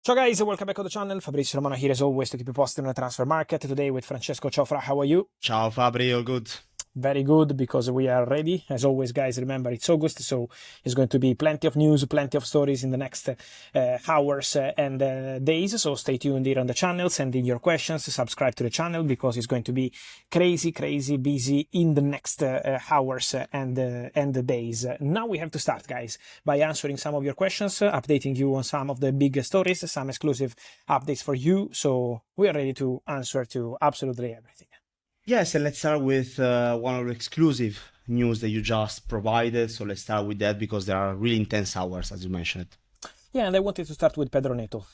Ciao guys, welcome back to the channel. Fabrizio Romano here as always to keep you posted on the transfer market. Today with Francesco. Ciao Fra, how are you? Ciao Fabri, all good? Very good, because we are ready. As always, guys, remember it's August, so it's going to be plenty of news, plenty of stories in the next hours and days. So stay tuned here on the channel, send in your questions, subscribe to the channel, because it's going to be crazy busy in the next hours and days. Now we have to start, guys, by answering some of your questions, updating you on some of the big stories, some exclusive updates for you. So we are ready to answer to absolutely everything. Yes, and let's start with one of the exclusive news that you just provided. So let's start with that because there are really intense hours, as you mentioned. Yeah, and I wanted to start with Pedronto,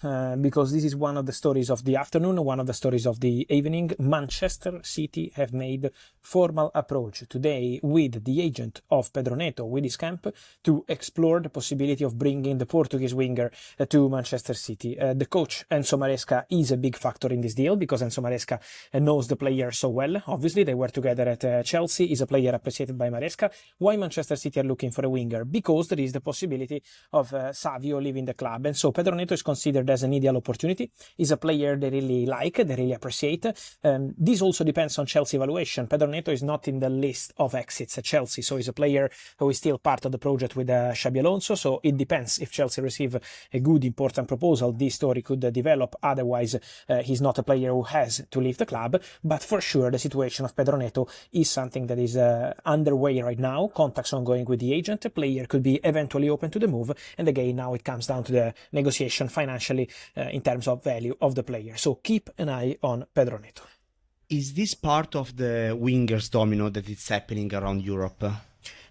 because this is one of the stories of the afternoon, one of the stories of the evening. Manchester City have made formal approach today with the agent of Pedronto, with his camp, to explore the possibility of bringing the Portuguese winger to Manchester City. The coach, Enzo Maresca, is a big factor in this deal, because Enzo Maresca knows the player so well. Obviously, they were together at Chelsea. Is a player appreciated by Maresca. Why Manchester City are looking for a winger? Because there is the possibility of Savinho leaving the club, and so Pedronto is considered as an ideal opportunity. He's a player they really like, they really appreciate. This also depends on Chelsea evaluation. Pedronto is not in the list of exits at Chelsea, so he's a player who is still part of the project with Xabi Alonso. So it depends. If Chelsea receive a good, important proposal, this story could develop. Otherwise, he's not a player who has to leave the club. But for sure, the situation of Pedronto is something that is underway right now. Contacts ongoing with the agent. The player could be eventually open to the move, and again, now it comes down to the negotiation financially in terms of value of the player. So keep an eye on Pedronto. Is this part of the wingers domino that is happening around Europe?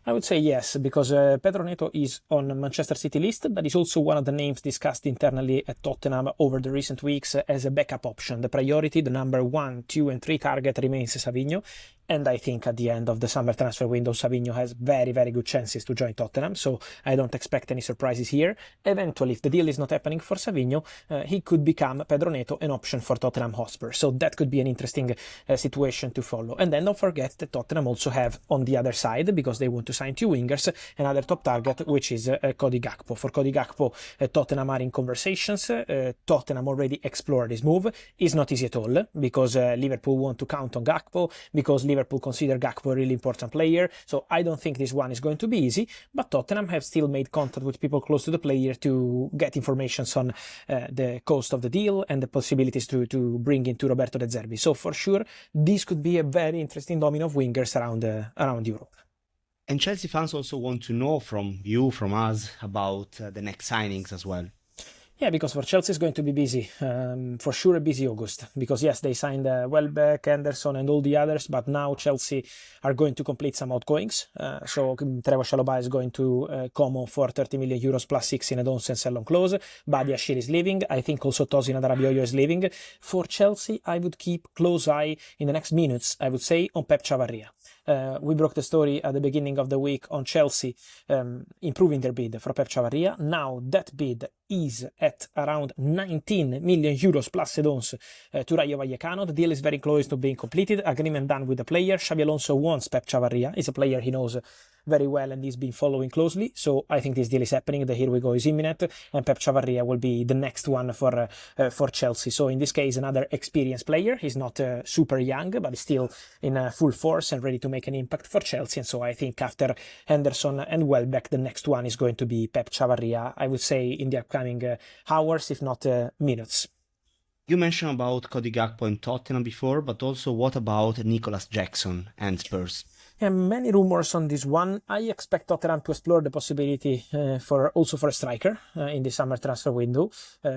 I would say yes, because Pedronto is on Manchester City list, but is also one of the names discussed internally at Tottenham over the recent weeks as a backup option. The priority, the number 1, 2 and 3 target remains Savinho. And I think at the end of the summer transfer window, Savinho has very good chances to join Tottenham. So I don't expect any surprises here. Eventually, if the deal is not happening for Savinho, he could become Pedronto an option for Tottenham Hotspur. So that could be an interesting situation to follow. And then don't forget that Tottenham also have on the other side, because they want to sign 2 wingers, another top target, which is Cody Gakpo. For Cody Gakpo, Tottenham are in conversations. Tottenham already explored this move. It's not easy at all, because Liverpool want to count on Gakpo, because Liverpool consider Gakpo a really important player. So I don't think this one is going to be easy, but Tottenham have still made contact with people close to the player to get information on the cost of the deal and the possibilities to bring into Roberto De Zerbi. So for sure, this could be a very interesting domino of wingers around Europe. And Chelsea fans also want to know from you, from us, about the next signings as well. Yeah, because for Chelsea it's going to be busy, for sure a busy August, because yes, they signed Welbeck, Henderson and all the others, but now Chelsea are going to complete some outgoings. So Trevoh Chalobah is going to Como for 30 million euros plus 6 in a don't sell on clause. Badi Ashir is leaving. I think also Tosin Adarabioyo is leaving. For Chelsea, I would keep close eye in the next minutes, I would say, on Pep Chavarria. We broke the story at the beginning of the week on Chelsea improving their bid for Pep Chavarria. Now that bid is at around 19 million euros plus add-ons to Rayo Vallecano. The deal is very close to being completed. Agreement done with the player. Xabi Alonso wants Pep Chavarria. He's a player he knows very well and he's been following closely. So I think this deal is happening. The here we go is imminent, and Pep Chavarria will be the next one for Chelsea. So in this case, another experienced player. He's not super young, but he's still in full force and ready to make an impact for Chelsea. And so I think after Henderson and Welbeck, the next one is going to be Pep Chavarria, I would say, in the upcoming hours, if not minutes. You mentioned about Cody Gakpo and Tottenham before, but also what about Nicolas Jackson and Spurs? And many rumors on this one. I expect Tottenham to explore the possibility for a striker in the summer transfer window,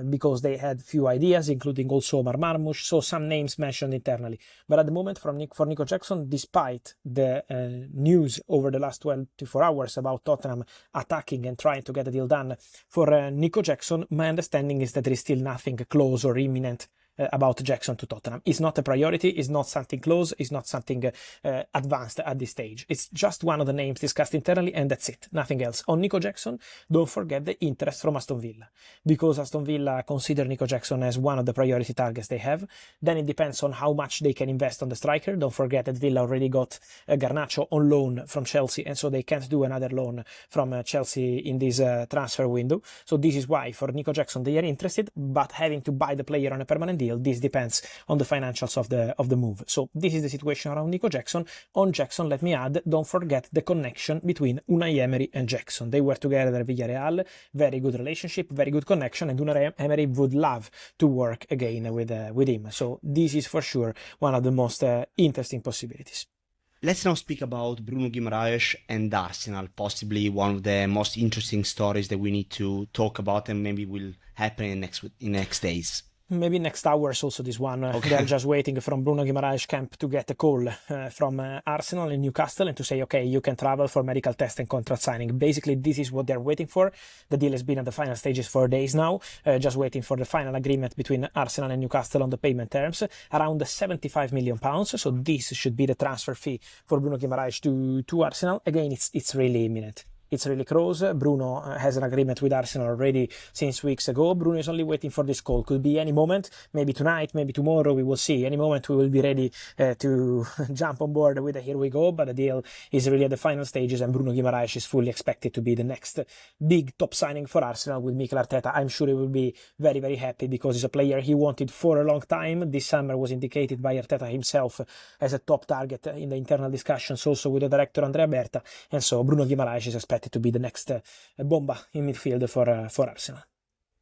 because they had few ideas, including also Omar Marmoush, so some names mentioned internally. But at the moment, for Nico Jackson, despite the news over the last 24 hours about Tottenham attacking and trying to get a deal done for Nico Jackson, my understanding is that there is still nothing close or imminent about Jackson to Tottenham. It's not a priority, it's not something close, it's not something advanced at this stage. It's just one of the names discussed internally, and that's it, nothing else. On Nico Jackson, don't forget the interest from Aston Villa, because Aston Villa consider Nico Jackson as one of the priority targets they have. Then it depends on how much they can invest on the striker. Don't forget that Villa already got Garnacho on loan from Chelsea, and so they can't do another loan from Chelsea in this transfer window. So this is why for Nico Jackson they are interested, but having to buy the player on a permanent deal, this depends on the financials of the move. So this is the situation around Nico Jackson. On Jackson, let me add, don't forget the connection between Unai Emery and Jackson. They were together at Villarreal, very good relationship, very good connection, and Unai Emery would love to work again with him. So this is for sure one of the most interesting possibilities. Let's now speak about Bruno Guimaraes and Arsenal, possibly one of the most interesting stories that we need to talk about and maybe will happen in next days. Maybe next hours also this one. Okay. They're just waiting from Bruno Guimaraes' camp to get a call from Arsenal and Newcastle and to say, okay, you can travel for medical test and contract signing. Basically, this is what they're waiting for. The deal has been at the final stages for days now, just waiting for the final agreement between Arsenal and Newcastle on the payment terms, around £75 million. So this should be the transfer fee for Bruno Guimaraes to Arsenal. Again, it's really imminent. It's really close. Bruno has an agreement with Arsenal already since weeks ago. Bruno is only waiting for this call. Could be any moment, maybe tonight, maybe tomorrow, we will see. Any moment we will be ready to jump on board with a here we go, but the deal is really at the final stages and Bruno Guimaraes is fully expected to be the next big top signing for Arsenal with Mikel Arteta. I'm sure he will be very, very happy because he's a player he wanted for a long time. This summer was indicated by Arteta himself as a top target in the internal discussions, also with the director Andrea Berta, and so Bruno Guimaraes is expected to be the next bomba in midfield for Arsenal.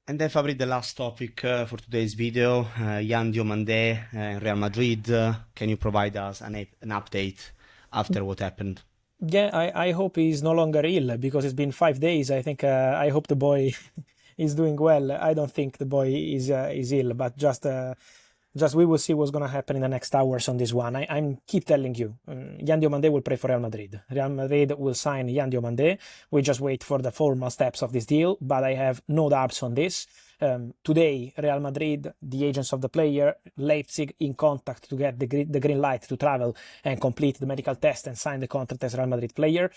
And then Fabri, the last topic for today's video, Yan Diomande and Real Madrid. Can you provide us an update after what happened? Yeah, I hope he's no longer ill because it's been 5 days. I think I hope the boy is doing well. I don't think the boy is ill, but just we will see what's going to happen in the next hours on this one. I'm keep telling you, Yan Diomande will play for Real Madrid. Real Madrid will sign Yan Diomande. We just wait for the formal steps of this deal, but I have no doubts on this. Today, Real Madrid, the agents of the player, Leipzig in contact to get the green light to travel and complete the medical test and sign the contract as Real Madrid player.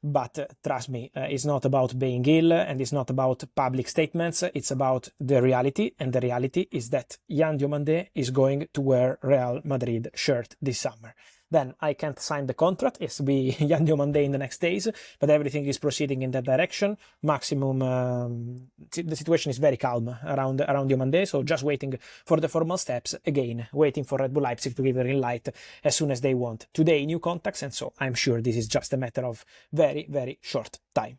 But trust me, it's not about being ill and it's not about public statements. It's about the reality. And the reality is that Yan Diomande is going to wear Real Madrid shirt this summer. Then I can't sign the contract. It's to be Yan Diomande in the next days, but everything is proceeding in that direction. Maximum, the situation is very calm around Diomande, so just waiting for the formal steps. Again, waiting for Red Bull Leipzig to give the green light as soon as they want. Today, new contacts, and so I'm sure this is just a matter of very, very short time.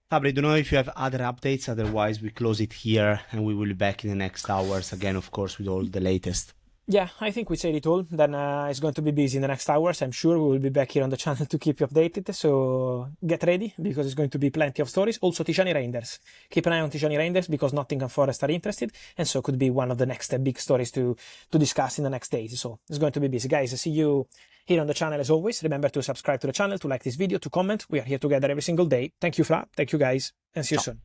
Fabri, I don't know if you have other updates, otherwise we close it here and we will be back in the next hours again, of course, with all the latest. Yeah, I think we said it all. Then it's going to be busy in the next hours. I'm sure we will be back here on the channel to keep you updated. So get ready because it's going to be plenty of stories. Also, Tijani Reinders. Keep an eye on Tijani Reinders because Nottingham Forest are interested. And so could be one of the next big stories to discuss in the next days. So it's going to be busy. Guys, I see you here on the channel as always. Remember to subscribe to the channel, to like this video, to comment. We are here together every single day. Thank you, Fla. Thank you, guys. And see you soon.